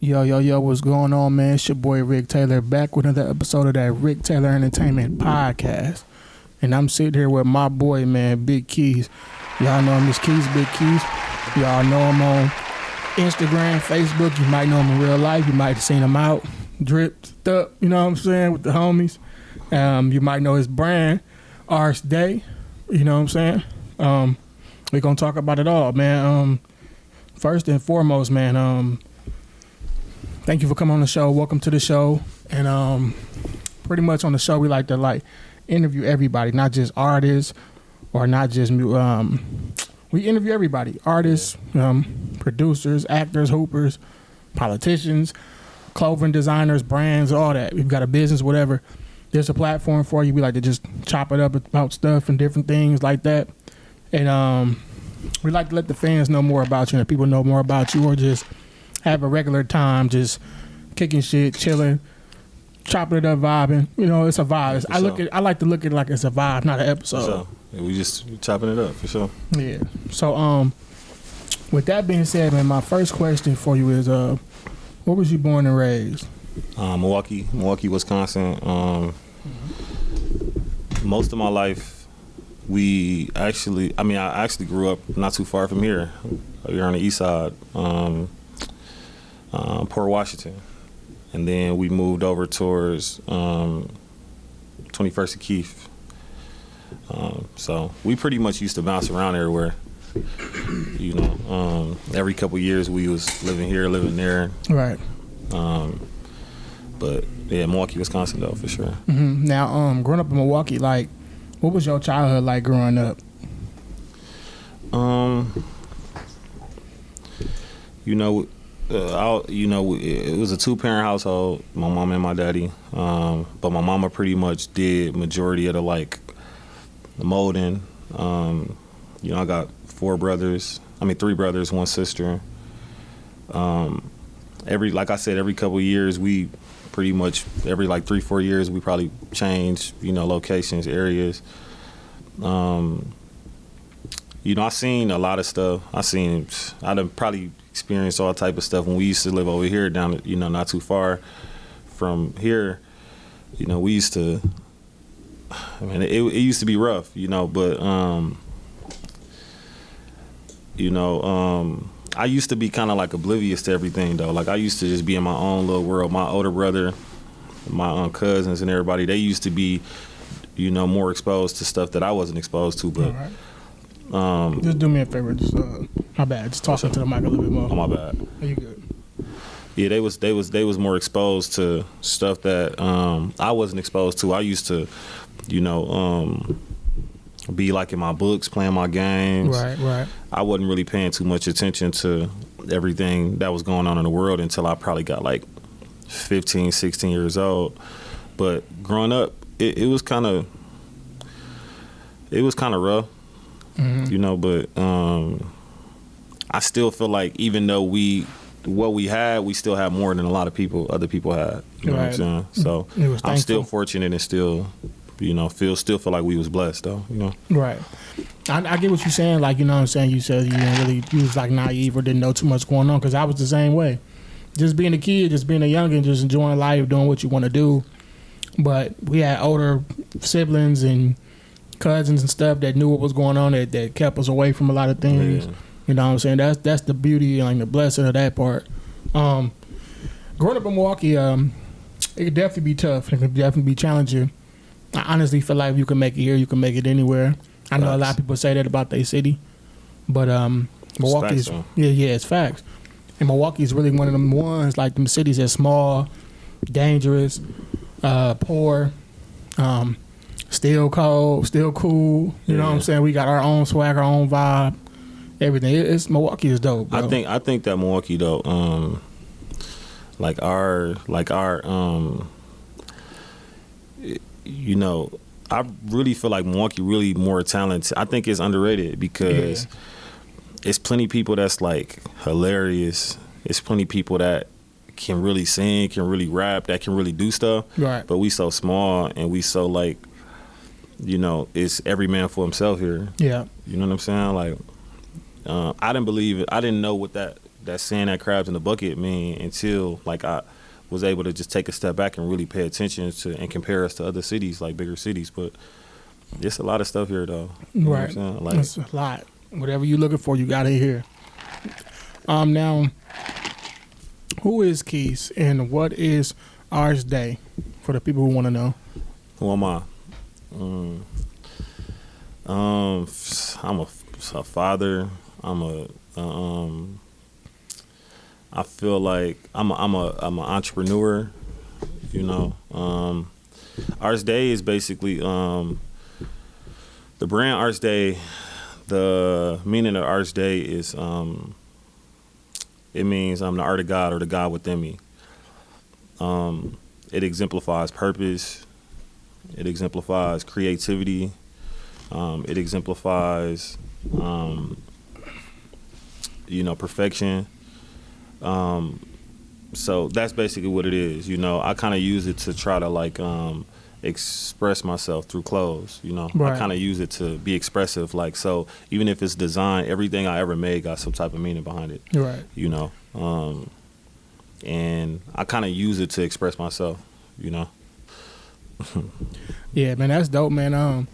Yo, what's going on, man? It's your boy Rick Taylor back with another episode of that Rick Taylor Entertainment Podcast. And I'm sitting here with my boy, man, Big Quis. Y'all know him as Quis, Big Quis. Y'all know him on Instagram, Facebook. You might know him in real life. You might have seen him out, dripped up, you know what I'm saying, with the homies. You might know his brand, Ars Dei, you know what I'm saying? We're going to talk about it all, man. First and foremost, man, thank you for coming on the show. Welcome to the show. And pretty much on the show, we like to interview everybody, not just artists or not just we interview everybody: artists, producers, actors, hoopers, politicians, clothing designers, brands, all that. We've got a business, whatever. There's a platform for you. We like to just chop it up about stuff and different things like that. And we like to let the fans know more about you and people know more about you, or just have a regular time just kicking shit, chilling, chopping it up, vibing. You know, it's a vibe. I like to look at it like it's a vibe, not an episode. For sure. Yeah, we chopping it up for sure. Yeah. So with that being said, man, my first question for you is where was you born and raised? Milwaukee, Wisconsin. Most of my life I actually grew up not too far from here. Here on the east side. Port Washington, and then we moved over towards 21st and Keith. So we pretty much used to bounce around everywhere. You know, every couple of years we was living here, living there. Right. But yeah, Milwaukee, Wisconsin though, for sure. Mm-hmm. Now, growing up in Milwaukee, what was your childhood like growing up? It was a two-parent household, my mom and my daddy. But my mama pretty much did majority of the molding. I got three brothers, one sister. Every couple of years, we pretty much every 3-4 years we probably change, locations, areas. I seen a lot of stuff. I done probably experienced all type of stuff when we used to live over here down, not too far from here. We used to, it used to be rough, but, I used to be kind of oblivious to everything though. I used to just be in my own little world. My older brother, my cousins and everybody, they used to be, more exposed to stuff that I wasn't exposed to, but. All right. Just do me a favor. Just, my bad. Just talk into the mic a little bit more. Oh, my bad. Are you good? Yeah, they was more exposed to stuff that I wasn't exposed to. I used to, be in my books, playing my games. Right. I wasn't really paying too much attention to everything that was going on in the world until I probably got 15, 16 years old. But growing up, it was kind of rough. Mm-hmm. But I still feel like even though what we had, we still have more than a lot of other people had. You know what I'm saying? So I'm still fortunate and still, feel like we was blessed though, Right. I get what you're saying. You know what I'm saying? You said you was naive or didn't know too much going on, because I was the same way. Just being a kid, just being a youngin', just enjoying life, doing what you want to do. But we had older siblings and cousins and stuff that knew what was going on, that kept us away from a lot of things. Yeah. You know what I'm saying? That's the beauty and the blessing of that part. Growing up in Milwaukee, it could definitely be tough. It could definitely be challenging. I honestly feel like if you can make it here, you can make it anywhere. I know a lot of people say that about their city, but Milwaukee is it's facts. And Milwaukee is really one of them ones, them cities that's small, dangerous, poor, still cold, still cool. You know what I'm saying? We got our own swag, our own vibe, everything. Milwaukee is dope, bro. I think that Milwaukee though, I really feel like Milwaukee really more talented. I think it's underrated because it's plenty people that's hilarious. It's plenty people that can really sing, can really rap, that can really do stuff. Right. But we so small and we so it's every man for himself here. Yeah. You know what I'm saying? I didn't believe it. I didn't know what that seeing that crabs in the bucket mean until like I was able to just take a step back and really pay attention to and compare us to other cities, like bigger cities. But it's a lot of stuff here though. You right. know what I'm saying? Like, it's a lot. Whatever you're looking for, you got it here. Now, who is Quis and what is Ars Dei for the people who want to know? Who am I? I'm a father. I feel like I'm an entrepreneur. You know, Ars Dei is basically the brand Ars Dei. The meaning of Ars Dei is it means I'm the art of God or the God within me. It exemplifies purpose. It exemplifies creativity. It exemplifies, perfection. So that's basically what it is. You know, I kind of use it to try to like express myself through clothes. You know, right. I kind of use it to be expressive. Like, so even if it's design, everything I ever made got some type of meaning behind it. Right. You know, and I kind of use it to express myself. You know. Yeah, man, that's dope, man.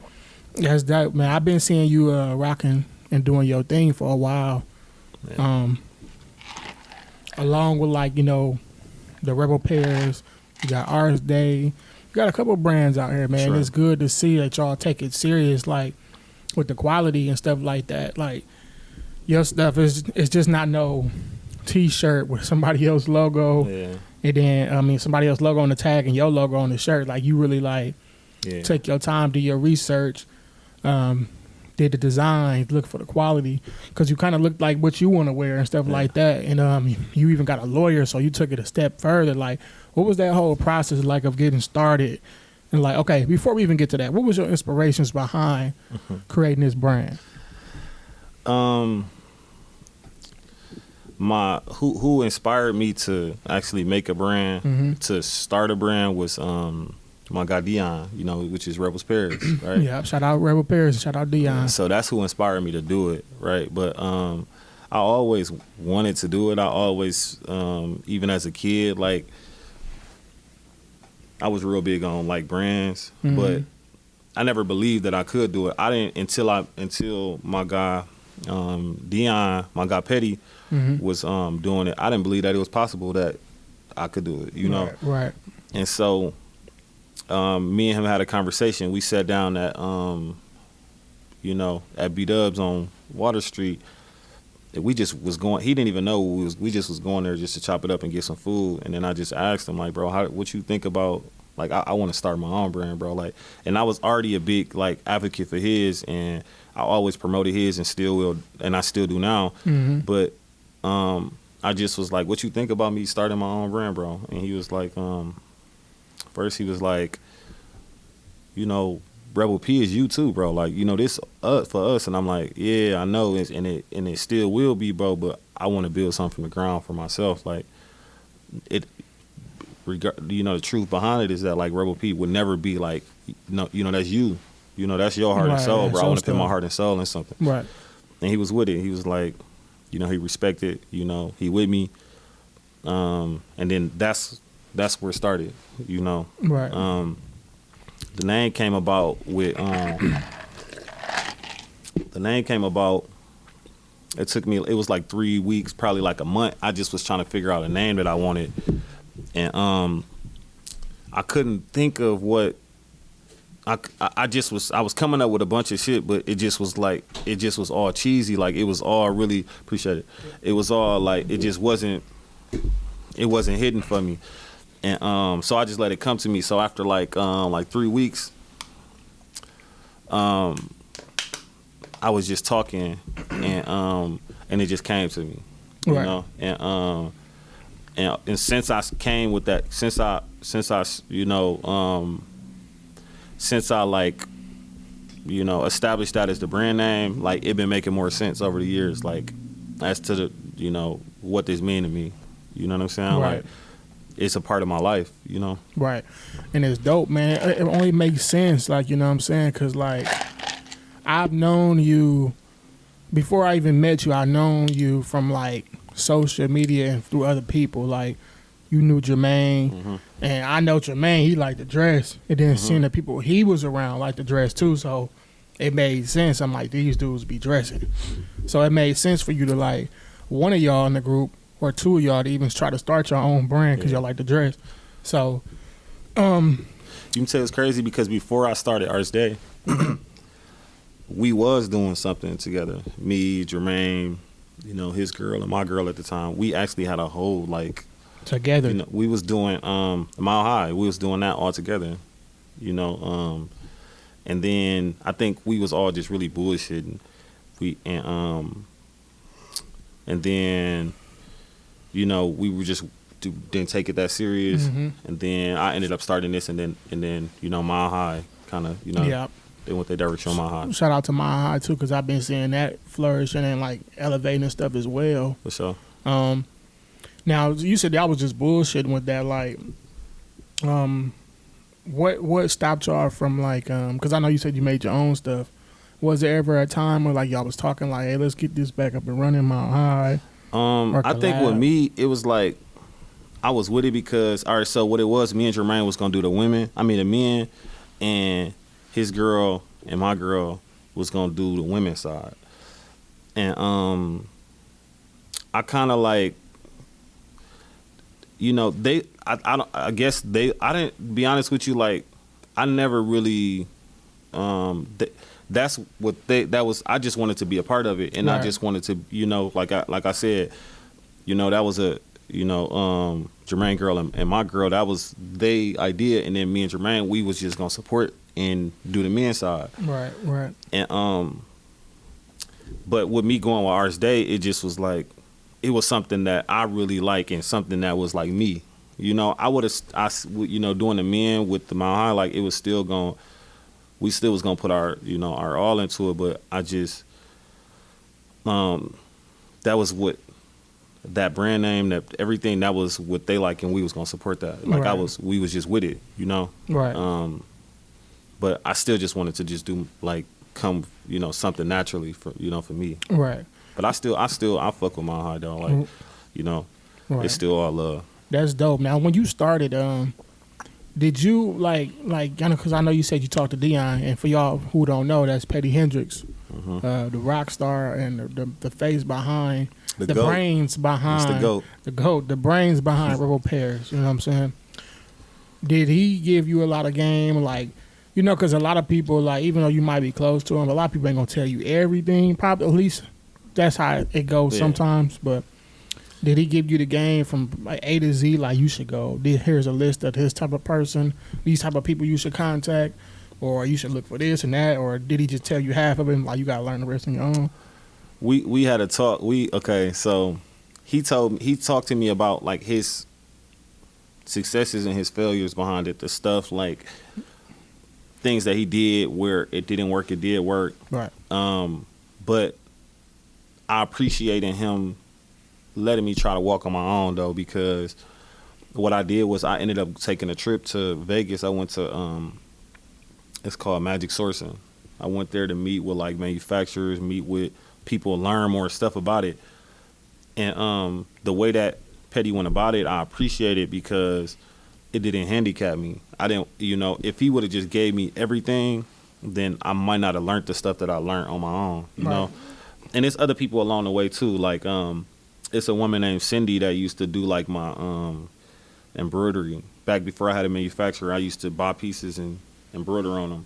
That's dope, man. I've been seeing you rocking and doing your thing for a while. Yeah. Along with like, you know, the Rebel Pairs, you got Ars Dei, you got a couple brands out here, man. Sure. It's good to see that y'all take it serious, like with the quality and stuff like that. Like your stuff is just not no T-shirt with somebody else's logo, Yeah. and then somebody else's logo on the tag and your logo on the shirt. Like you really like take your time, do your research, did the design, look for the quality, because you kind of look like what you want to wear and stuff like that. And you even got a lawyer, so you took it a step further. Like, what was that whole process like of getting started? And like, okay, before we even get to that, what was your inspirations behind creating this brand? Who inspired me to actually make a brand, to start a brand was my guy Dion, you know, which is Rebel Pairs, right? Yeah, shout out Rebel Pairs, shout out Dion. So that's who inspired me to do it, right? But I always wanted to do it. I always, even as a kid, like I was real big on like brands, but I never believed that I could do it. I didn't until my guy Dion, my guy Petty, was doing it. I didn't believe that it was possible that I could do it, you know? Right. And so me and him had a conversation. We sat down at at B-Dubs on Water Street. We just was going. He didn't even know we just was going there just to chop it up and get some food. And then I just asked him, like, bro, what you think about, like, I want to start my own brand, bro. Like, and I was already a big like advocate for his, and I always promoted his and still will, and I still do now. But I just was like, what you think about me starting my own brand, bro? And he was like, first he was like, you know, Rebel P is you too, bro. Like, you know, this for us. And I'm like, yeah, I know, and it still will be, bro. But I want to build something from the ground for myself. Like, the truth behind it is that like Rebel P would never be like, that's you. You know, that's your heart and soul, bro. I want to put my heart and soul in something. Right. And he was with it. He was like, he respected. He with me. And then that's where it started. Right. The name came about with it took me, it was like 3 weeks, probably like a month. I just was trying to figure out a name that I wanted, and I couldn't think of what I was coming up with a bunch of shit, but it just was all cheesy. Like, it was all really, appreciate it. It was all like, it wasn't hidden for me. And so I just let it come to me. So after like 3 weeks, I was just talking, and it just came to me, you know. And since I came with that, since I like, established that as the brand name, like, it been making more sense over the years, like, as to the, what this mean to me. You know what I'm saying? Right. Like, it's a part of my life, Right. And it's dope, man. It only makes sense, like, you know what I'm saying? Because, like, I've known you, before I even met you, I've known you from, like, social media and through other people. Like, you knew Jermaine, and I know Jermaine, he liked to dress. And then seeing the people he was around like to dress too, so it made sense. I'm like, these dudes be dressing. So it made sense for you to, like, one of y'all in the group or two of y'all to even try to start your own brand because y'all like to dress. So, you can say it's crazy because before I started Ars Dei, we was doing something together. Me, Jermaine, you know, his girl and my girl at the time. We actually had a whole, like, together. You know, we was doing Mile High. We was doing that all together, you know. And then I think we was all just really bullshitting. And then, you know, we were just didn't take it that serious. And then I ended up starting this, and then you know, Mile High kind of, you know, they went their direction on Mile High. Shout out to Mile High too, because I've been seeing that flourishing and like elevating and stuff as well. For sure. Now you said y'all was just bullshitting with that, like, what stopped y'all from, like, because I know you said you made your own stuff. Was there ever a time where, like, y'all was talking like, hey, let's get this back up and running, Mile High? I think with me, it was like, I was with it because, all right, so what it was, me and Jermaine was going to do the men, and his girl and my girl was going to do the women's side. And I kind of, like, you know, I guess I didn't, be honest with you, like, I never really, that's what that was, I just wanted to be a part of it, and I just wanted to, you know, like I said, you know, that was a, you know, Jermaine girl and my girl, that was they idea, and then me and Jermaine, we was just gonna support and do the men's side. Right. And but with me going with Ars Dei, it just was like, it was something that I really like and something that was like me. You know, you know, doing the men with the Mile High, like, it was still going, we still was going to put our, you know, our all into it, but I just, that was what, that brand name, that everything, that was what they like, and we was going to support that. Like, we was just with it, you know? Right. But I still just wanted to just do, like, come, you know, something naturally for, you know, for me. Right. But I fuck with Mile High, though. Like, you know, it's still all love. That's dope. Now, when you started, did you like, you know, because I know you said you talked to Dion, and for y'all who don't know, that's Petty Hendrix, the rock star and the face behind, the goat. Brains behind, it's the goat, the brains behind Rebel Pairs. You know what I'm saying? Did he give you a lot of game, like? You know, because a lot of people, like, even though you might be close to him, a lot of people ain't gonna tell you everything. Probably, at least that's how it goes sometimes. But did he give you the game from like A to Z? Like, you should go. Here's a list of his type of person, these type of people you should contact, or you should look for this and that. Or did he just tell you half of it? Like, you gotta learn the rest on your own. We had a talk. So he talked to me about, like, his successes and his failures behind it. The stuff, like, things that he did where it didn't work, it did work. Right. But I appreciated him letting me try to walk on my own, though, because what I did was I ended up taking a trip to Vegas. I went to it's called Magic Sourcing. I went there to meet with, like, manufacturers, meet with people, learn more stuff about it. And the way that Petty went about it, I appreciate it because it didn't handicap me. I didn't, you know, if he would have just gave me everything, then I might not have learned the stuff that I learned on my own, you know? And there's other people along the way too. Like, it's a woman named Cindy that used to do, like, my embroidery. Back before I had a manufacturer, I used to buy pieces and embroider on them.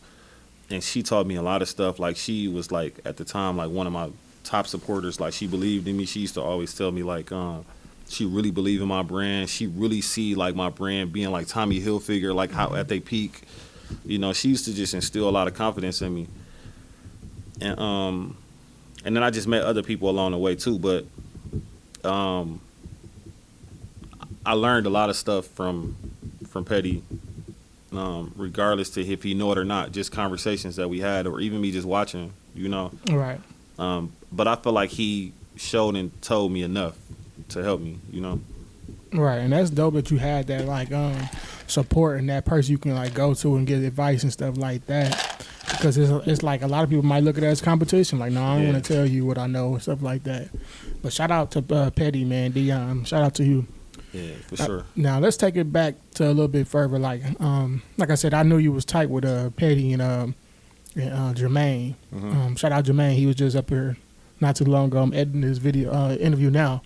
And she taught me a lot of stuff. Like, she was, like, at the time, like, one of my top supporters. Like, she believed in me. She used to always tell me, like, she really believed in my brand. She really see, like, my brand being like Tommy Hilfiger, like, how at they peak. You know, she used to just instill a lot of confidence in me. And then I just met other people along the way too. But I learned a lot of stuff from Petty, regardless to if he know it or not. Just conversations that we had, or even me just watching, you know. Right. But I feel like he showed and told me enough to help me, you know. Right, and that's dope that you had that, like, support and that person you can, like, go to and get advice and stuff like that. because it's like a lot of people might look at it as competition. Like, no, I don't want to tell you what I know and stuff like that. But shout out to Petty, man, Dion. Shout out to you. Yeah, for sure. Now let's take it back to a little bit further. Like I said, I knew you was tight with Petty and Jermaine. Mm-hmm. Shout out Jermaine. He was just up here not too long ago. I'm editing his video interview now.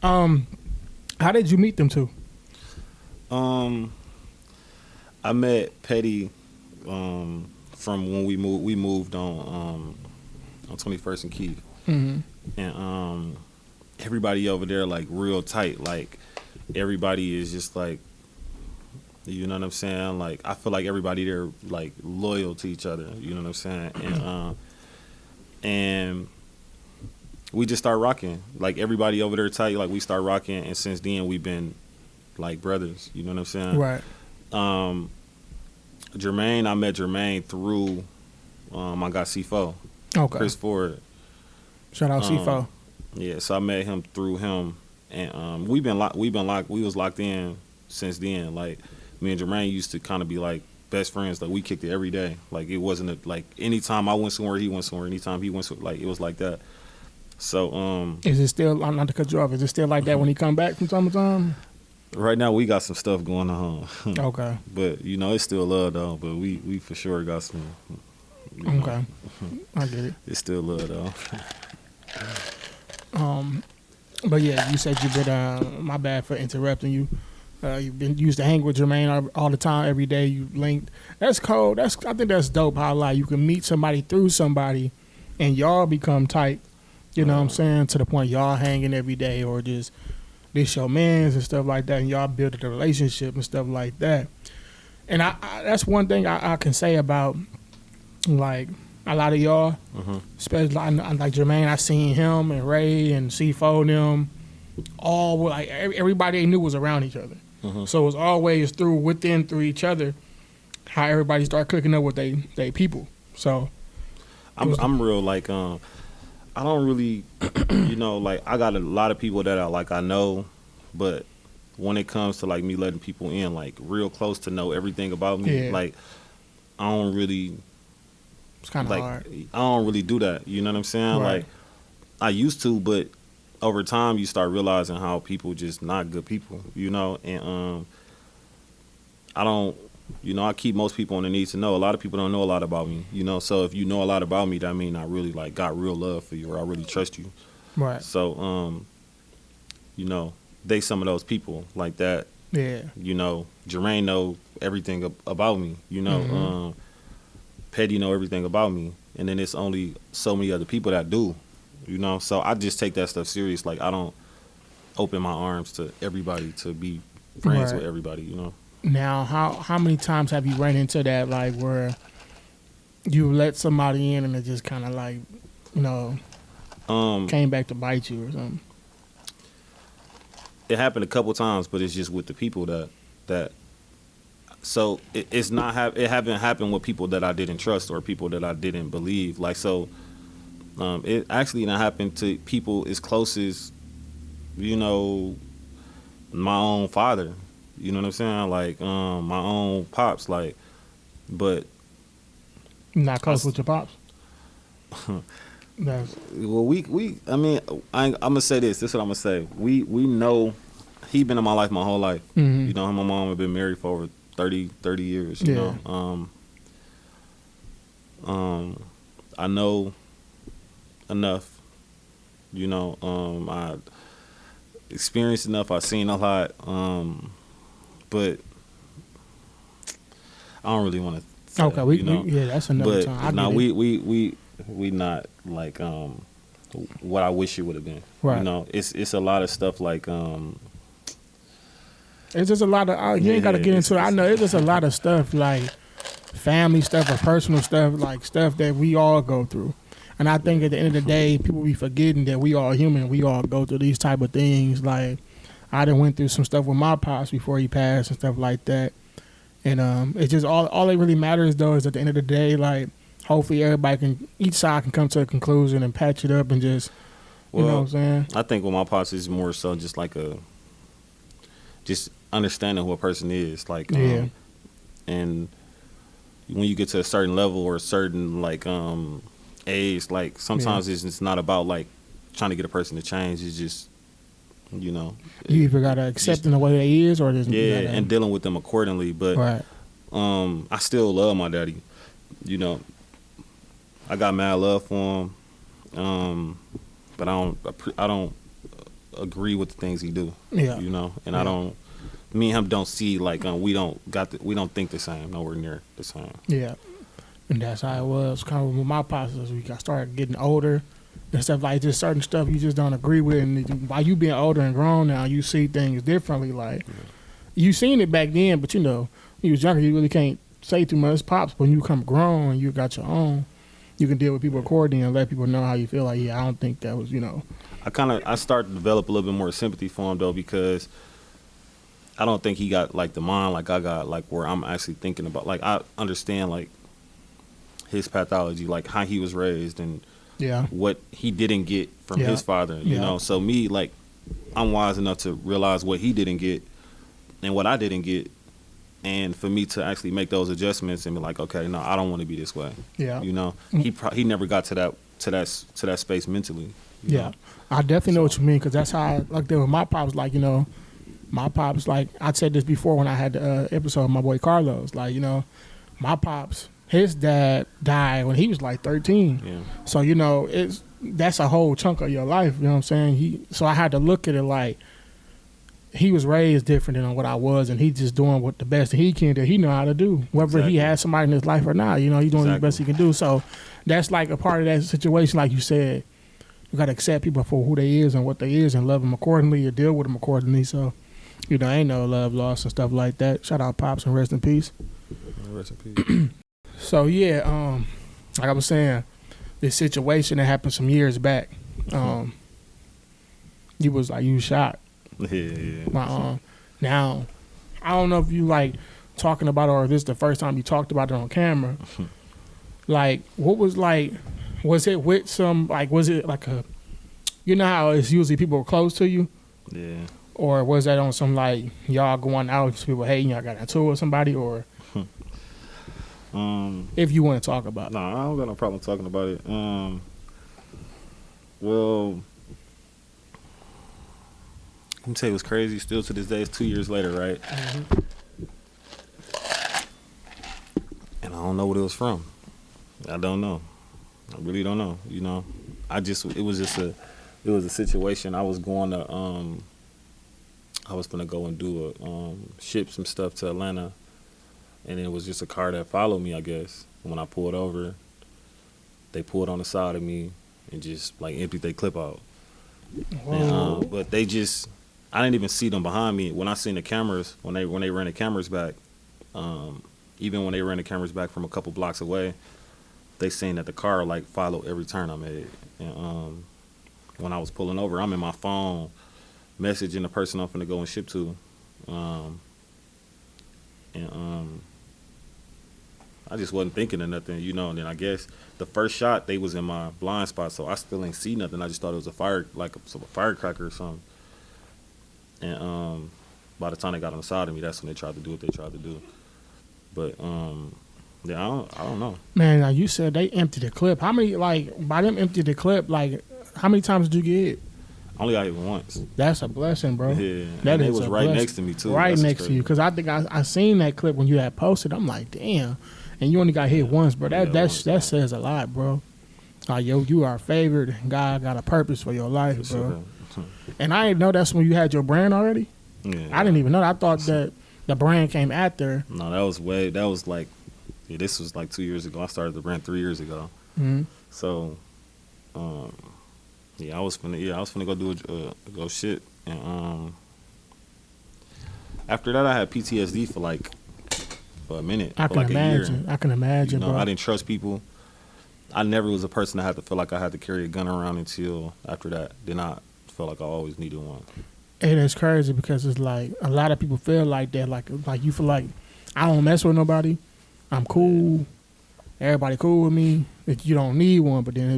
How did you meet them two? I met Petty from when we moved on 21st and Quis. Mm-hmm. And everybody over there like real tight. Like everybody is just like, you know what I'm saying? Like I feel like everybody there like loyal to each other. You know what I'm saying? And we just start rocking. Like everybody over there tight. Like we start rocking, and since then we've been like brothers. You know what I'm saying? Right. Jermaine, I met Jermaine through I got C4. Okay. Chris Ford. Shout out C4. Yeah, so I met him through him, and we was locked in since then. Like me and Jermaine used to kind of be like best friends. Like we kicked it every day. Like it wasn't like anytime I went somewhere, he went somewhere. Anytime he went somewhere, like it was like that. So is it still? I'm not to cut you off. Is it still like that when he come back from time to time? Right now we got some stuff going on. Okay. But you know it's still love though. But we for sure got some. You know, okay. I get it. It's still love though. But yeah, you said you've been. My bad for interrupting you. You've been used to hang with Jermaine all the time, every day. You linked. That's cool. I think that's dope. How like you can meet somebody through somebody, and y'all become tight. You know what I'm saying? To the point y'all hanging every day, or just this your mans and stuff like that, and y'all build a relationship and stuff like that. And I that's one thing I can say about like a lot of y'all, especially like Jermaine. I seen him and Ray and C4 and them all like everybody they knew was around each other. So it was always through each other how everybody started clicking up with they people. So I'm real like I don't really you know like I got a lot of people that I know, but when it comes to like me letting people in like real close to know everything about me, like I don't really. It's kind of like, hard. I don't really do that. You know what I'm saying? Right. Like I used to, but over time you start realizing how people just not good people. You know, and I don't. You know, I keep most people on the need to know. A lot of people don't know a lot about me. You know, so if you know a lot about me, that means I really like got real love for you, or I really trust you. Right. So, you know, they some of those people like that. Yeah. You know, Jermaine know everything about me. You know, Petty know everything about me, and then it's only so many other people that do. You know, so I just take that stuff serious. Like I don't open my arms to everybody to be friends with everybody. You know. Now, how many times have you run into that, like, where you let somebody in and it just kind of, like, you know, came back to bite you or something? It happened a couple times, but it's just with the people that so it's not it haven't happened with people that I didn't trust or people that I didn't believe. Like, so it actually not happened to people as close as, you know, my own father. You know what I'm saying? Like, my own pops, like, but... Not close with your pops? Well, I mean, I'm going to say this. This is what I'm going to say. We know he been in my life my whole life. Mm-hmm. You know, him and my mom have been married for over 30 years, you know. I know enough, you know. I experienced enough. I've seen a lot. But I don't really want to say, okay, you know? that's another time. No, we not like what I wish it would have been. Right. You know, it's a lot of stuff like it's just a lot of you ain't got to get into it. I know it's just a lot of stuff like family stuff or personal stuff, like stuff that we all go through. And I think at the end of the day, people be forgetting that we all human. We all go through these type of things. Like I done went through some stuff with my pops before he passed and stuff like that. And it's just all it really matters though is at the end of the day, like hopefully each side can come to a conclusion and patch it up and just, you know what I'm saying? I think with my pops is more so just like just understanding who a person is, like, and when you get to a certain level or a certain like age, like sometimes it's just not about like trying to get a person to change. It's just, you know, you either gotta accept them the way they is, or and dealing with them accordingly. But right. I still love my daddy. You know, I got mad love for him, but I don't agree with the things he do. Yeah, you know, and I don't. Me and him don't see like we don't think the same, nowhere near the same. Yeah, and that's how it was. Kind of with my pops as we started getting older and stuff like just certain stuff you just don't agree with, and while you being older and grown now, you see things differently. Like you seen it back then, but you know, you was younger, you really can't say too much. Pops, when you come grown and you got your own, you can deal with people accordingly and let people know how you feel. Like, yeah, I don't think that was, you know. I started to develop a little bit more sympathy for him though, because I don't think he got like the mind like I got, like where I'm actually thinking about, like I understand like his pathology, like how he was raised and what he didn't get from his father, you know. So me, like, I'm wise enough to realize what he didn't get and what I didn't get, and for me to actually make those adjustments and be like, okay, no, I don't want to be this way. Yeah, you know, he never got to that space mentally. You know? I definitely know what you mean, because that's how I, like there with my pops, like, you know. My pops, like I said this before when I had the episode with my boy Carlos, like, you know, my pops, his dad died when he was like 13. Yeah. So, you know, that's a whole chunk of your life, you know what I'm saying? So I had to look at it like he was raised different than what I was, and he's just doing what the best he can that he know how to do, whether he has somebody in his life or not, you know, he's doing the best he can do. So that's like a part of that situation, like you said. You got to accept people for who they is and what they is and love them accordingly or deal with them accordingly. So, you know, ain't no love lost and stuff like that. Shout out Pops and rest in peace. Rest in peace. So yeah, like I was saying, this situation that happened some years back. You was shot. Yeah. Now, I don't know if you like talking about it or if this is the first time you talked about it on camera. Like, what was like? Was it with some was it like a? You know how it's usually people close to you. Yeah. Or was that on some like y'all going out, people hating y'all got into it with somebody, or if you want to talk about it? No, I don't got no problem talking about it. Well, let me tell you what's crazy. Still to this day, it's 2 years later, right? Mm-hmm. And I don't know what it was from. I don't know. I really don't know. You know, it was a situation. I was going to I was gonna go and do ship some stuff to Atlanta, and it was just a car that followed me, I guess. When I pulled over, they pulled on the side of me and just like emptied their clip out. And, but I didn't even see them behind me. When I seen the cameras, when they ran the cameras back, even when they ran the cameras back from a couple blocks away, they seen that the car like followed every turn I made. And when I was pulling over, I'm in my phone, messaging the person I'm finna go and ship to, I just wasn't thinking of nothing, you know. And then I guess the first shot, they was in my blind spot, so I still ain't see nothing. I just thought it was a firecracker or something. And by the time they got on the side of me, that's when they tried to do what they tried to do. But yeah, I don't know. Man, now you said they emptied the clip. How many, like, by them emptied the clip, like, how many times did you get hit? I only got hit once. That's a blessing, bro. Yeah, that was right next to me too. Right next to you, because I think I seen that clip when you had posted. I'm like, damn, and you only got hit once, bro. That says a lot, bro. You are favored. God got a purpose for your life, bro. And I didn't know that's when you had your brand already. Yeah, I didn't even know. I thought that the brand came after. No, this was like 2 years ago. I started the brand 3 years ago. Mm-hmm. So, I was finna go do go shit, and after that I had PTSD for a minute. I can imagine, you know, bro. I didn't trust people. I never was a person that had to feel like I had to carry a gun around until after that. Then I felt like I always needed one. It is crazy because it's like a lot of people feel like that. Like you feel like I don't mess with nobody. I'm cool. Everybody cool with me. If you don't need one, but then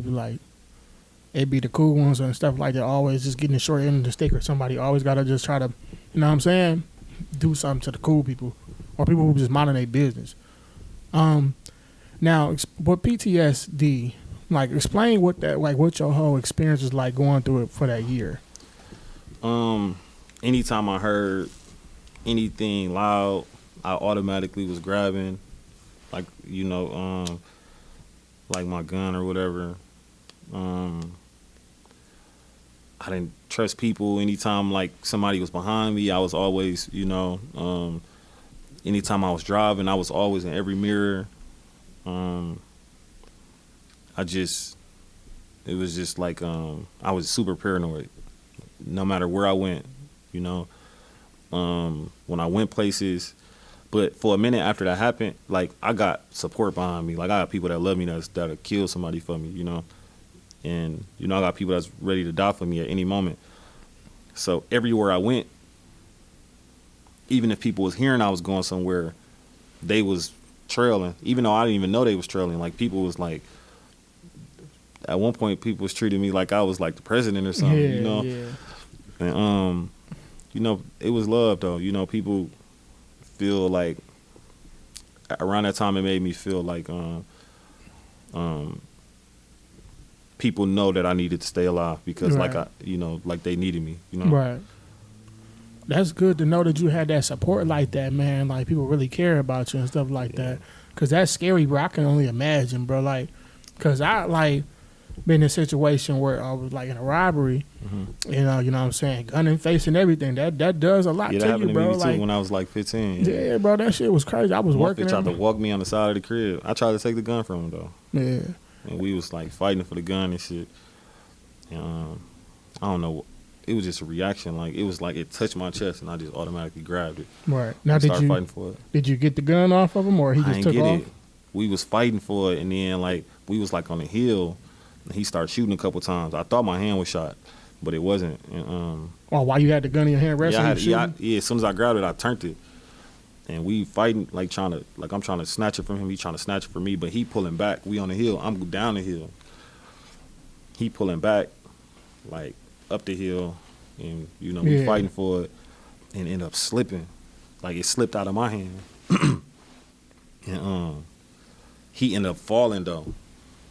it'd be the cool ones and stuff like that. Always just getting the short end of the stick, or somebody always gotta just try to, you know what I'm saying, do something to the cool people or people who just minding their business. Now, with PTSD, like, explain what your whole experience was like going through it for that year. Anytime I heard anything loud, I automatically was grabbing, like, like my gun or whatever. I didn't trust people. Anytime like somebody was behind me, I was always, anytime I was driving, I was always in every mirror. It was just like, I was super paranoid no matter where I went, when I went places. But for a minute after that happened, like, I got support behind me. Like, I got people that love me that'll kill somebody for me, And, I got people that's ready to die for me at any moment. So everywhere I went, even if people was hearing I was going somewhere, they was trailing. Even though I didn't even know they was trailing. Like, people was like, at one point, people was treating me like I was like the president or something, Yeah. And, it was love, though. People feel like, around that time, it made me feel like, people know that I needed to stay alive because, right. like they needed me, Right. That's good to know that you had that support like that, man. Like, people really care about you and stuff like that. Because that's scary, bro. I can only imagine, bro. Like, because I, like, been in a situation where I was, like, in a robbery, you know what I'm saying? Gun in face and everything. That does a lot to you, bro. Yeah, that happened to me, too, when I was, like, 15. Yeah, bro, that shit was crazy. I was working. They tried to walk me on the side of the crib. I tried to take the gun from him, though. Yeah. And we was, like, fighting for the gun and shit. And, I don't know. It was just a reaction. Like, it was like it touched my chest, and I just automatically grabbed it. Right. Now, fighting for it. Did you get the gun off of him, or he just took off? It. We was fighting for it, and then, like, we was, like, on a hill, and he started shooting a couple times. I thought my hand was shot, but it wasn't. And, why you had the gun in your hand wrestling? Yeah, as soon as I grabbed it, I turned it. And we fighting, like, I'm trying to snatch it from him. He trying to snatch it from me, but he pulling back. We on the hill. I'm down the hill. He pulling back, like, up the hill. And, we fighting for it and end up slipping. Like, it slipped out of my hand. And he ended up falling, though.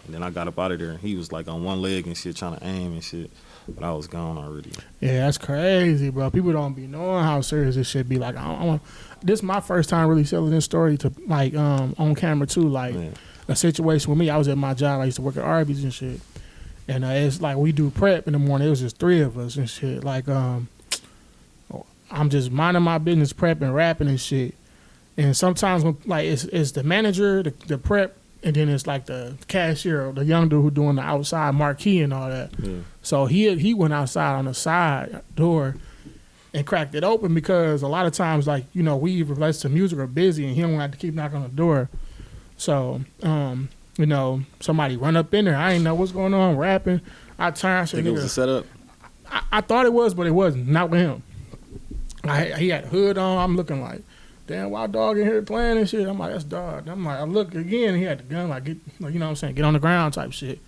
And then I got up out of there. He was, like, on one leg and shit, trying to aim and shit. But I was gone already. Yeah, that's crazy, bro. People don't be knowing how serious this shit be. Like, this is my first time really telling this story to, like, on camera, too. Like, a situation with me, I was at my job. I used to work at Arby's and shit. And it's like we do prep in the morning. It was just 3 of us and shit. Like, I'm just minding my business, prepping, rapping and shit. And sometimes, when, like, it's the manager, the prep, and then it's like the cashier, the young dude who doing the outside marquee and all that. Yeah. So he went outside on the side door and cracked it open because a lot of times, like, we either listen to music or busy, and he don't have to keep knocking on the door. So, somebody run up in there. I ain't know what's going on, rapping. I turned. Think it was a setup? I thought it was, but it wasn't. Not with him. He had a hood on. I'm looking like, damn, why dog in here playing and shit? I'm like, that's dog. I'm like, I look again. He had the gun, like, get, like, you know what I'm saying, get on the ground type shit.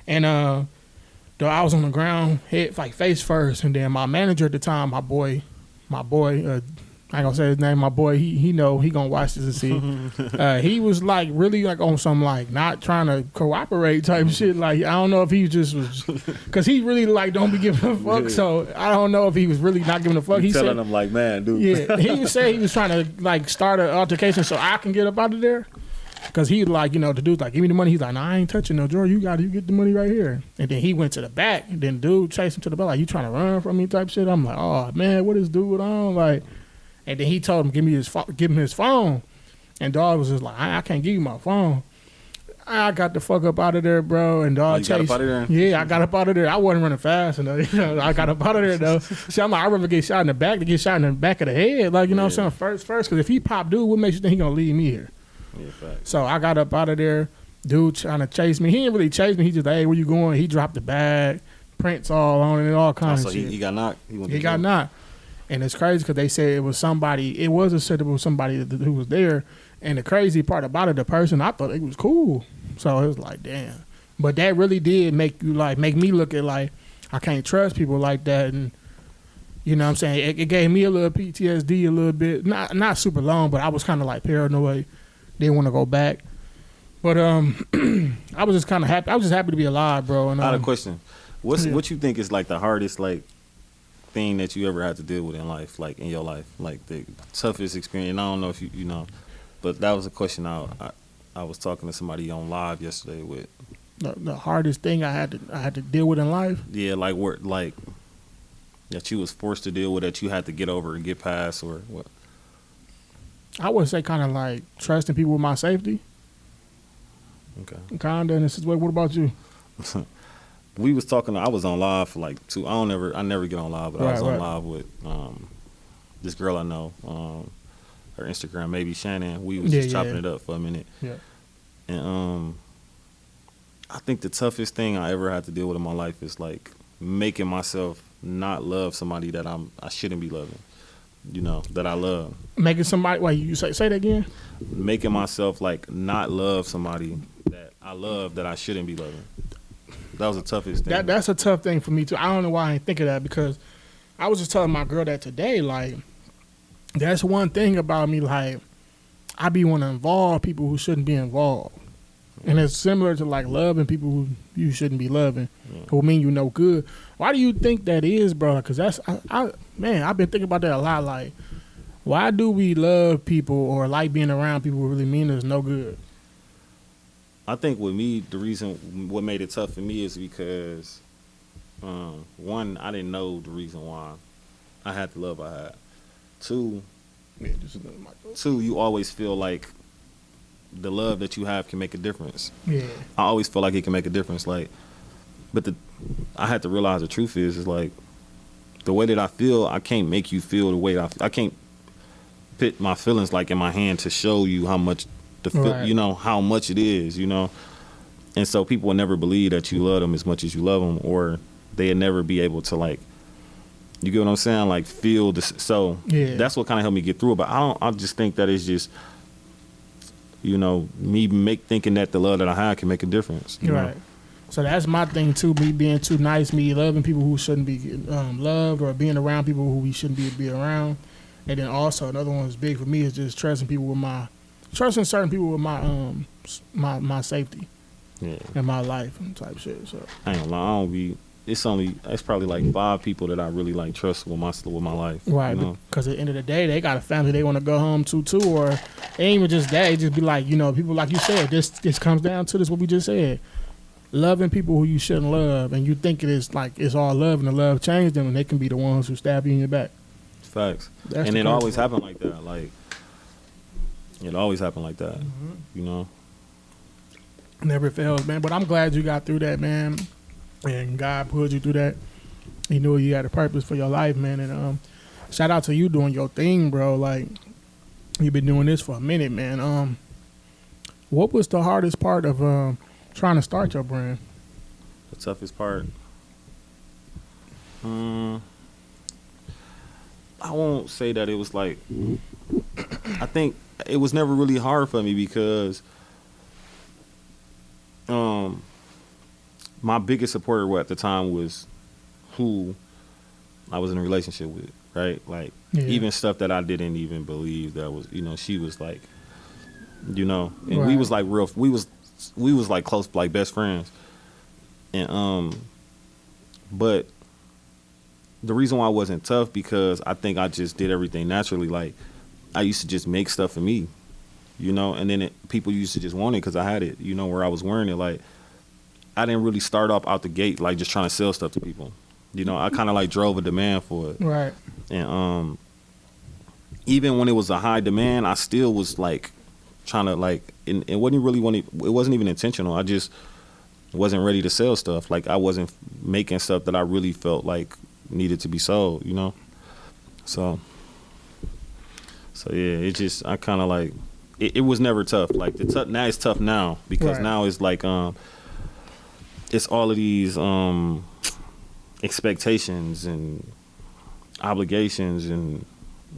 And though I was on the ground, head like face first, and then my manager at the time, my boy, I ain't gonna say his name, my boy, he know, he gonna watch this and see. He was like really like on some like not trying to cooperate type shit. Like, I don't know if he just was, cause he really like don't be giving a fuck. Yeah. So I don't know if he was really not giving a fuck. He telling him like, man, dude. Yeah, he said he was trying to like start an altercation so I can get up out of there. Cause he like, the dude's like, give me the money. He's like, nah, I ain't touching no drawer. You get the money right here. And then he went to the back. And then dude chased him to the back like, you trying to run from me type shit. I'm like, oh man, what is dude on? Like, and then he told him, give him his phone. And dog was just like, I can't give you my phone. I got the fuck up out of there, bro. And dog chased. Got up out of there? Yeah, I got up out of there. I wasn't running fast enough. I got up out of there though. See, I'm like, I'd rather get shot in the back to get shot in the back of the head. Like, you know what I'm saying? First. Cause if he pop dude, what makes you think he gonna leave me here? Yeah, fact. So I got up out of there. Dude trying to chase me. He didn't really chase me. He just, hey, where you going? He dropped the bag, prints all on it, and all kinds of shit. So he got knocked? He got knocked. And it's crazy because they said it was somebody, it was a set of somebody who was there. And the crazy part about it, the person, I thought it was cool. So it was like, damn. But that really did make me look at like, I can't trust people like that. And you know what I'm saying? It gave me a little PTSD a little bit. Not super long, but I was kind of like paranoid. Didn't want to go back. But I was just kind of happy. I was just happy to be alive, bro. And I had a question. What you think is like the hardest like thing that you ever had to deal with in life, like in your life, like the toughest experience? And I don't know if you know, but that was a question I was talking to somebody on live yesterday with. The hardest thing I had to deal with in life. Yeah, like where like that you was forced to deal with, that you had to get over and get past, or what? I would say kind of like trusting people with my safety. Okay. Kinda in this way. What about you? We was talking. I was on live for like two. I never get on live, but I was on live with this girl I know. Her Instagram, maybe Shannon. We was just chopping it up for a minute. Yeah. And I think the toughest thing I ever had to deal with in my life is like making myself not love somebody that I shouldn't be loving. You know, that I love. Making somebody. Wait, you say that again? Making myself like not love somebody that I love that I shouldn't be loving. That was the toughest thing. That's a tough thing for me too. I don't know why I didn't think of that, because I was just telling my girl that today. Like, that's one thing about me. Like, I be want to involve people who shouldn't be involved, and it's similar to like loving people who you shouldn't be loving, who mean you no good. Why do you think that is, bro? Because that's man, I've been thinking about that a lot. Like, why do we love people or like being around people who really mean us no good? I think with me, the reason what made it tough for me is because, one, I didn't know the reason why I had the love I had. Two, you always feel like the love that you have can make a difference. Yeah, I always feel like it can make a difference. Like, but I had to realize the truth is like the way that I feel, I can't make you feel the way I can't put my feelings like in my hand to show you how much. You know, how much it is, you know. And so people will never believe that you love them as much as you love them, or they'll never be able to, like, you get what I'm saying? Like, feel this. So that's what kind of helped me get through it. But I just think that it's just, you know, me thinking that the love that I have can make a difference. You know? So that's my thing, too, me being too nice, me loving people who shouldn't be loved, or being around people who we shouldn't be around. And then also another one that's big for me is just trusting certain people with my safety in my life and type shit. So I ain't gonna lie, it's probably like 5 people that I really like trust with my life. Right, because at the end of the day, they got a family they want to go home to too, or it ain't even just that. It just be like, you know, people like you said. This comes down to this what we just said: loving people who you shouldn't love, and you think it is like it's all love, and the love changed them, and they can be the ones who stab you in your back. Facts, and it always happened like that. Like. It always happened like that, you know. Never fails, man. But I'm glad you got through that, man. And God pulled you through that. He knew you had a purpose for your life, man. And shout out to you doing your thing, bro. Like, you've been doing this for a minute, man. What was the hardest part of trying to start your brand? The toughest part? I won't say that it was like. I think it was never really hard for me because my biggest supporter at the time was who I was in a relationship with, right? Like, even stuff that I didn't even believe that was, you know, she was like, you know, and we was like we was like close, like best friends. And but the reason why I wasn't tough, because I think I just did everything naturally. Like, I used to just make stuff for me, you know, and then people used to just want it because I had it, you know, where I was wearing it. Like, I didn't really start off out the gate like just trying to sell stuff to people, you know. I kind of like drove a demand for it, right? And even when it was a high demand, I still was like trying to like, it wasn't even intentional. I just wasn't ready to sell stuff. Like, I wasn't making stuff that I really felt like needed to be sold, you know. So yeah, it just, I kind of like, it was never tough. Like, now it's tough now because now it's like, it's all of these expectations and obligations and,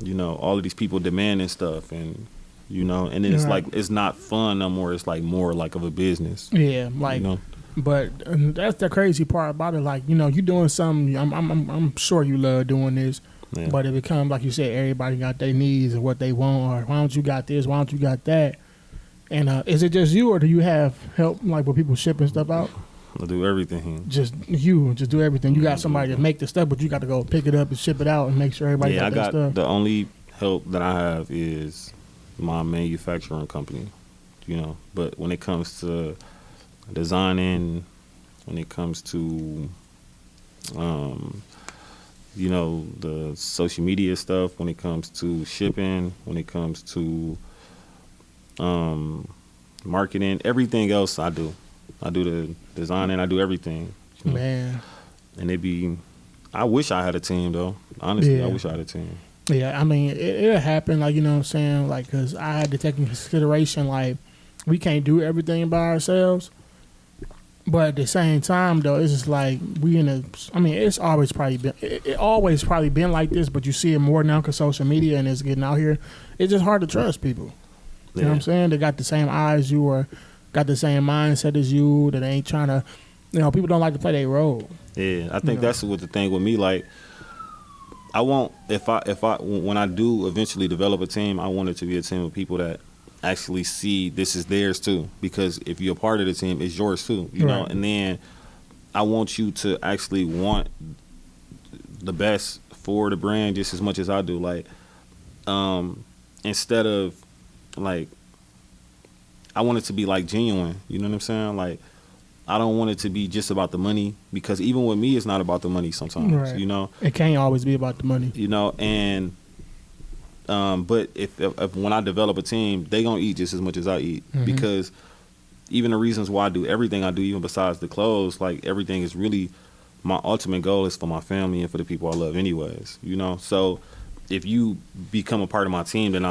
you know, all of these people demanding stuff, and, you know, and then it's like, it's not fun no more. It's like more like of a business. Yeah, like, you know? But that's the crazy part about it. Like, you know, you doing something, I'm sure you love doing this. Yeah. But it becomes, like you said, everybody got their needs and what they want, or why don't you got this, why don't you got that? And is it just you, or do you have help like with people shipping stuff out? I do everything. Just do everything. You got somebody to make the stuff, but you got to go pick it up and ship it out and make sure everybody got their stuff. The only help that I have is my manufacturing company, But when it comes to designing, when it comes to, the social media stuff, when it comes to shipping, when it comes to marketing, everything else I do. I do the designing, I do everything. Man. And I wish I had a team, though. Honestly, I wish I had a team. Yeah, I mean, it'll happen, like, you know what I'm saying? Like, because I had to take into consideration, like, we can't do everything by ourselves. But at the same time, though, it's just like it's always probably been, it always probably been like this, but you see it more now because social media and it's getting out here. It's just hard to trust people. You know what I'm saying? They got the same eyes you or got the same mindset as you, that ain't trying to, people don't like to play their role. Yeah, I think that's what the thing with me, like, I want, when I do eventually develop a team, I want it to be a team of people that actually see this is theirs too, because if you're a part of the team, it's yours too, you know. And then I want you to actually want the best for the brand just as much as I do. Like, instead of like, I want it to be like genuine. You know what I'm saying? Like, I don't want it to be just about the money, because even with me, it's not about the money sometimes. You know, it can't always be about the money. You know, and but if when I develop a team, they gonna eat just as much as I eat, because even the reasons why I do everything I do, even besides the clothes, like, everything is really, my ultimate goal is for my family and for the people I love anyways, you know. So if you become a part of my team, then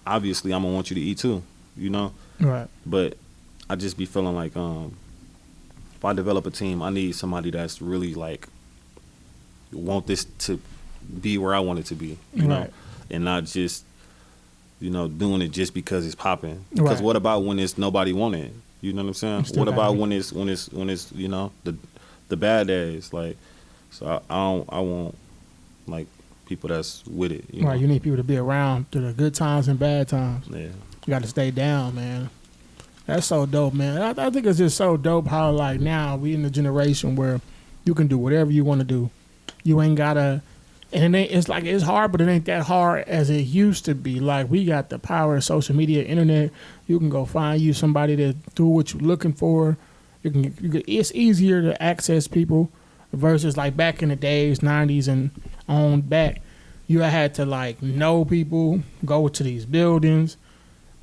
obviously I'm gonna want you to eat too, you know. Right. But I just be feeling like if I develop a team, I need somebody that's really like want this to be where I want it to be, you know, and not just, doing it just because it's popping. Because what about when it's nobody want it? You know what I'm saying? What about when it's the bad days? Like, so I want like people that's with it. You know? You need people to be around through the good times and bad times. Yeah, you got to stay down, man. That's so dope, man. I think it's just so dope how, like, now we in the generation where you can do whatever you want to do. You ain't gotta. And it's hard, but it ain't that hard as it used to be. Like, we got the power of social media, internet. You can go find you somebody to do what you're looking for. It's easier to access people versus, like, back in the days, 90s and on back. You had to, like, know people, go to these buildings.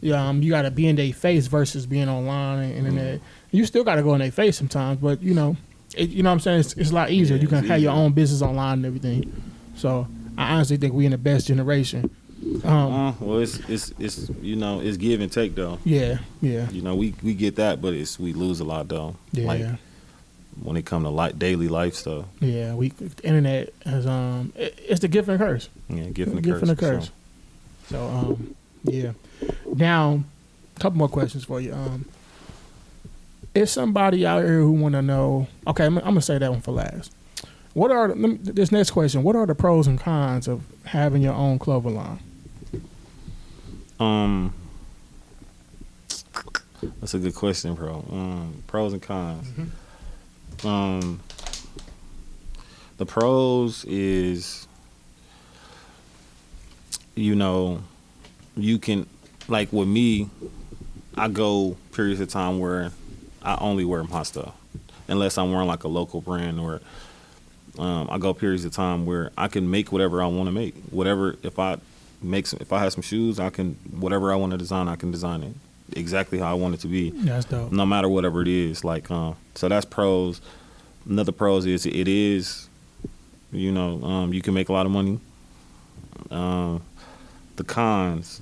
You got to be in their face versus being online and internet. You still got to go in their face sometimes, but, you know what I'm saying? It's a lot easier. You can have your own business online and everything. So I honestly think we in the best generation. Well, it's it's give and take though. Yeah. We get that, but we lose a lot though. Yeah. Like, when it comes to daily life stuff. Yeah, the internet has it's the gift and the curse. Yeah, gift and the curse. So yeah. Now, a couple more questions for you. If somebody out here who want to know, okay, I'm gonna say that one for last. This next question, what are the pros and cons of having your own clothing line? That's a good question, bro. Pros and cons. The pros is, you can, like, with me, I go periods of time where I only wear my stuff, unless I'm wearing like a local brand, or I go periods of time where I can make whatever I want to make. Whatever, if I have some shoes, whatever I want to design, I can design it exactly how I want it to be. That's dope. No matter whatever it is, like, so that's pros. Another pros is you can make a lot of money. The cons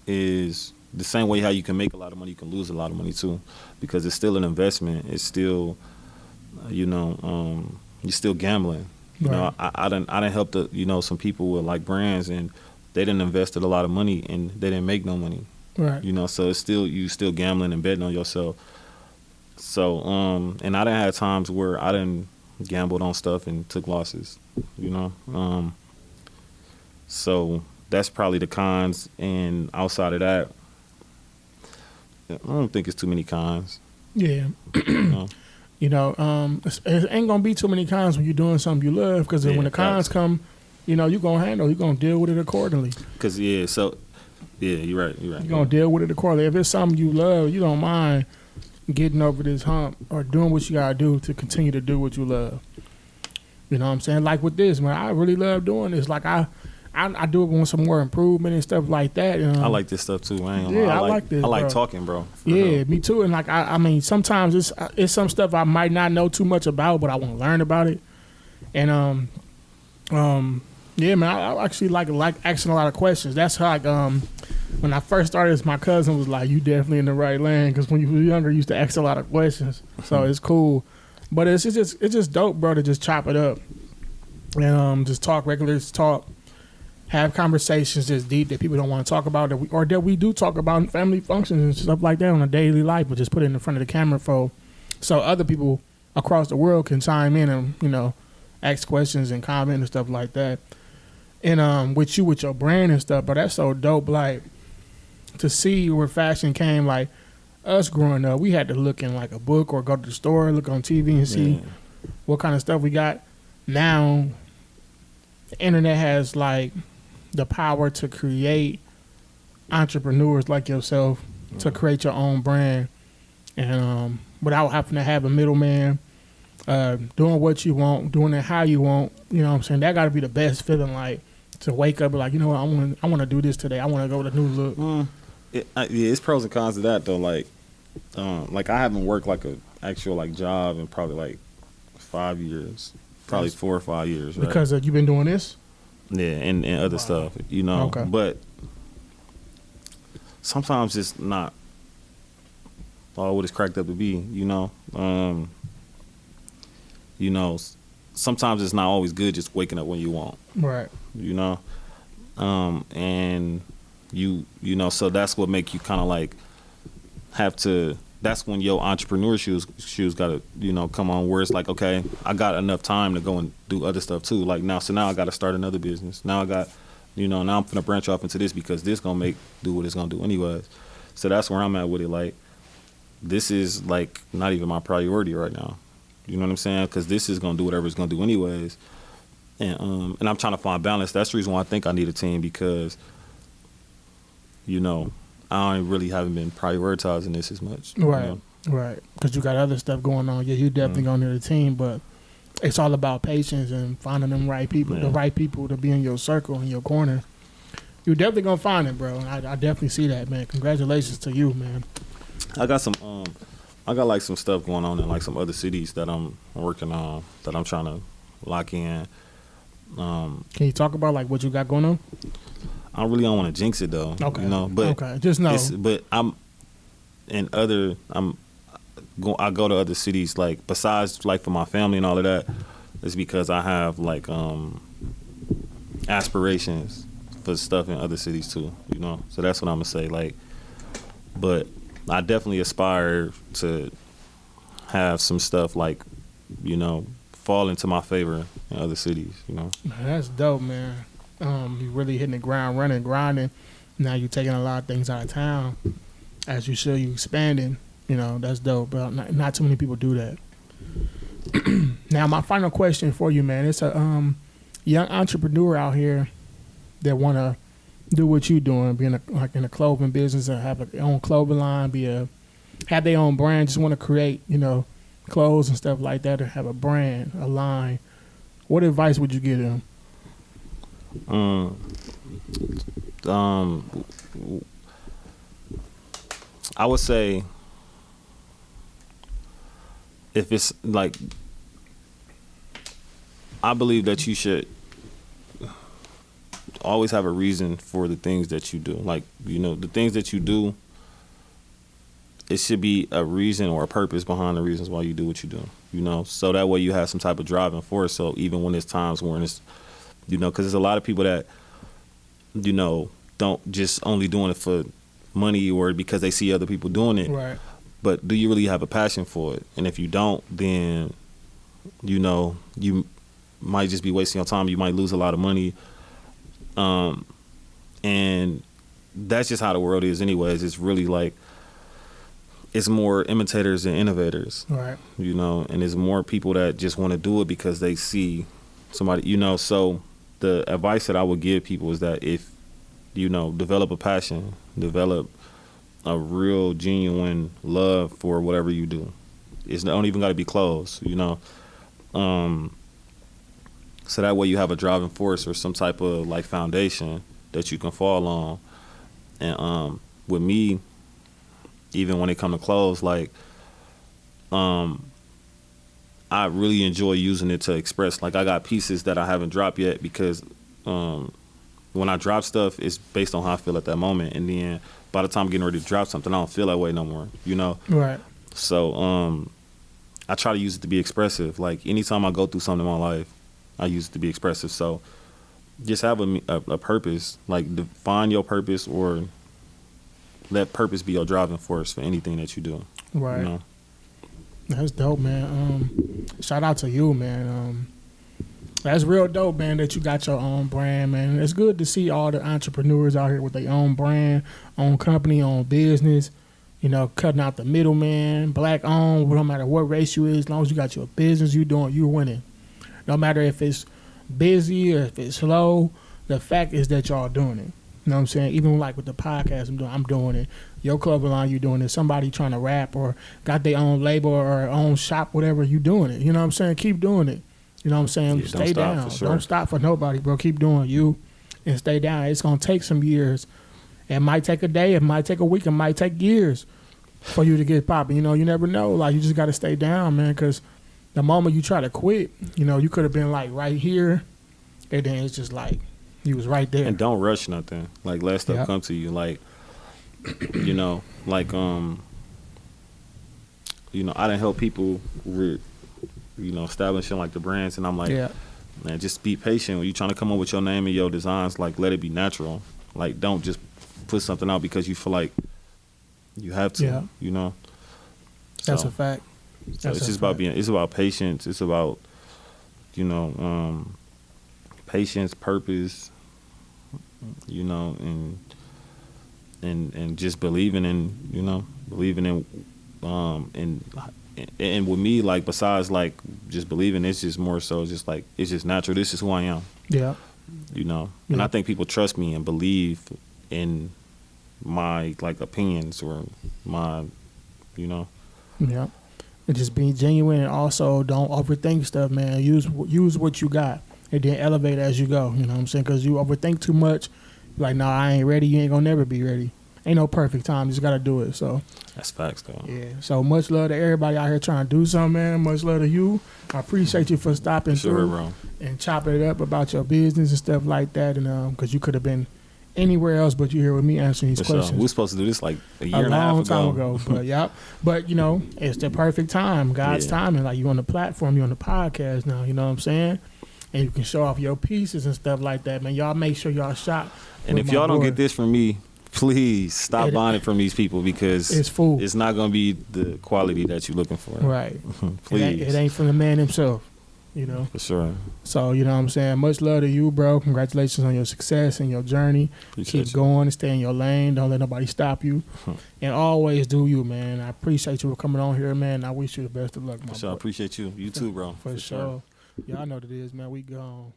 is the same way how you can make a lot of money, you can lose a lot of money too, because it's still an investment. It's still, you're still gambling. You know, I done helped some people with like brands, and they didn't invested a lot of money and they didn't make no money. Right. So it's still, you still gambling and betting on yourself. So and I done had times where I done gambled on stuff and took losses. So that's probably the cons. And outside of that, I don't think it's too many cons. Yeah. You know, it ain't gonna be too many cons when you're doing something you love, because when the cons come, you know, you're gonna deal with it accordingly. Cause you're right. You're gonna deal with it accordingly. If it's something you love, you don't mind getting over this hump or doing what you gotta do to continue to do what you love. You know what I'm saying? Like with this, man, I really love doing this. Like I do it with some more improvement and stuff like that. I like this stuff too. I like this. I like talking, bro. Yeah, me too. And like I mean, sometimes it's some stuff I might not know too much about, but I want to learn about it. And yeah, man, I actually like asking a lot of questions. That's how when I first started, my cousin was like, "You definitely in the right lane," because when you were younger, you used to ask a lot of questions. So it's cool, but it's just dope, bro, to just chop it up and just talk regular talk. Have conversations that's deep that people don't want to talk about, that we do talk about in family functions and stuff like that on a daily life, but just put it in front of the camera so other people across the world can chime in and, you know, ask questions and comment and stuff like that. And with your brand and stuff, but that's so dope. Like to see where fashion came, like us growing up, we had to look in like a book or go to the store, look on TV and see what kind of stuff we got. Now the internet has like the power to create entrepreneurs like yourself to create your own brand, and without having to have a middleman, doing what you want, doing it how you want. You know what I'm saying? That got to be the best feeling, like to wake up and like, you know what, I want to do this today. I want to go with a new look. It's pros and cons to that though. Like I haven't worked like a actual like job in probably like 5 years, probably 4 or 5 years. Right? Because you've been doing this. Yeah, and other stuff, you know. Okay. But sometimes it's not all what it's cracked up to be, you know. You know, sometimes it's not always good just waking up when you want. Right. You know. And you know, so that's what make you kind of like have to. That's when your entrepreneur shoes got to, you know, come on, where it's like, okay, I got enough time to go and do other stuff too. Like now I got to start another business. Now I got, you know, now I'm gonna branch off into this because this gonna do what it's gonna do anyways. So that's where I'm at with it. Like this is like not even my priority right now. You know what I'm saying? Because this is gonna do whatever it's gonna do anyways. And I'm trying to find balance. That's the reason why I think I need a team, because, you know, I haven't been prioritizing this as much. Right, you know? Right. Because you got other stuff going on. Yeah, you definitely gonna need a team, but it's all about patience and finding them right people, the right people to be in your circle, in your corner. You're definitely gonna find it, bro. I definitely see that, man. Congratulations to you, man. I got like some stuff going on in like some other cities that I'm working on, that I'm trying to lock in. Can you talk about like what you got going on? I really don't want to jinx it though. Okay. You know, but okay, just know. I go to other cities, like besides like for my family and all of that, it's because I have like aspirations for stuff in other cities too. You know, so that's what I'm gonna say. Like, but I definitely aspire to have some stuff like, you know, fall into my favor in other cities. You know, that's dope, man. You really hitting the ground running, grinding. Now you're taking a lot of things out of town. As you should, you expanding. You know, that's dope. But not too many people do that. Now, my final question for you, man. It's a young entrepreneur out here that want to do what you're doing, be in a clothing business and have their own clothing line, have their own brand, just want to create, you know, clothes and stuff like that, or have a brand, a line. What advice would you give them? I would say, if it's like, I believe that you should always have a reason for the things that you do. Like, you know, the things that you do, it should be a reason or a purpose behind the reasons why you do what you do, you know? So that way you have some type of driving force. So even when there's times when it's, you know, because there's a lot of people that, you know, don't just only doing it for money or because they see other people doing it. Right. But do you really have a passion for it? And if you don't, then, you know, you might just be wasting your time. You might lose a lot of money. And that's just how the world is anyways. It's really like, it's more imitators than innovators. Right. You know, and there's more people that just want to do it because they see somebody, you know. So the advice that I would give people is that if, you know, develop a passion, develop a real genuine love for whatever you do. It's don't even got to be clothes, you know. So that way you have a driving force or some type of like foundation that you can fall on. And with me, even when it come to clothes, like I really enjoy using it to express. Like I got pieces that I haven't dropped yet because when I drop stuff, it's based on how I feel at that moment. And then by the time I'm getting ready to drop something, I don't feel that way no more, you know? Right. So I try to use it to be expressive. Like anytime I go through something in my life, I use it to be expressive. So just have a purpose, like define your purpose or let purpose be your driving force for anything that you do. Right. You know? That's dope, man. Shout out to you, man. That's real dope, man, that you got your own brand, man. It's good to see all the entrepreneurs out here with their own brand, own company, own business, you know, cutting out the middleman, black owned, no matter what race you is, as long as you got your business, you're winning. No matter if it's busy or if it's slow, the fact is that y'all doing it. You know what I'm saying? Even like with the podcast I'm doing it. Your club line, you doing it. Somebody trying to rap or got their own label or own shop, whatever, you doing it. You know what I'm saying? Keep doing it. You know what I'm saying? Yeah, stay down. sure. Don't stop for nobody, bro. Keep doing you and stay down. It's going to take some years. It might take a day. It might take a week. It might take years for you to get popping. You know, you never know. Like, you just got to stay down, man, because the moment you try to quit, you know, you could have been, like, right here, and then it's just like you was right there. And don't rush nothing. Like, let stuff come to you. Like, you know, like, you know, I done help people with, you know, establishing, like, the brands, and I'm like, man, just be patient. When you trying to come up with your name and your designs, like, let it be natural. Like, don't just put something out because you feel like you have to, you know? That's a fact. So it's just about it's about patience. It's about, you know, patience, purpose, you know, and just believing in, you know, and with me, like, besides, like, just believing, it's just more so just, like, it's just natural. This is who I am. Yeah. You know? And I think people trust me and believe in my, like, opinions or my, you know? Yeah. And just being genuine, and also don't overthink stuff, man. Use what you got and then elevate as you go. You know what I'm saying? Because you overthink too much, like, nah, I ain't ready. You ain't gonna never be ready. Ain't no perfect time. You just gotta do it. So that's facts, though. Yeah. So much love to everybody out here trying to do something, man. Much love to you. I appreciate you for stopping through bro. And chopping it up about your business and stuff like that. And because you could have been anywhere else, but you're here with me answering these questions. We were supposed to do this like a year and a half ago. Long time ago. But but you know, it's the perfect time. God's timing. Like, you on the platform, you on the podcast now. You know what I'm saying? And you can show off your pieces and stuff like that, man. Y'all make sure y'all shop. And if y'all don't get this from me, please stop buying it from these people, because it's not going to be the quality that you're looking for. Right. Please. It ain't from the man himself, you know. For sure. So, you know what I'm saying? Much love to you, bro. Congratulations on your success and your journey. Keep going and stay in your lane. Don't let nobody stop you. And always do you, man. I appreciate you for coming on here, man. I wish you the best of luck, my boy. I appreciate you. You too, bro. For sure. Y'all know what it is, man. We gone.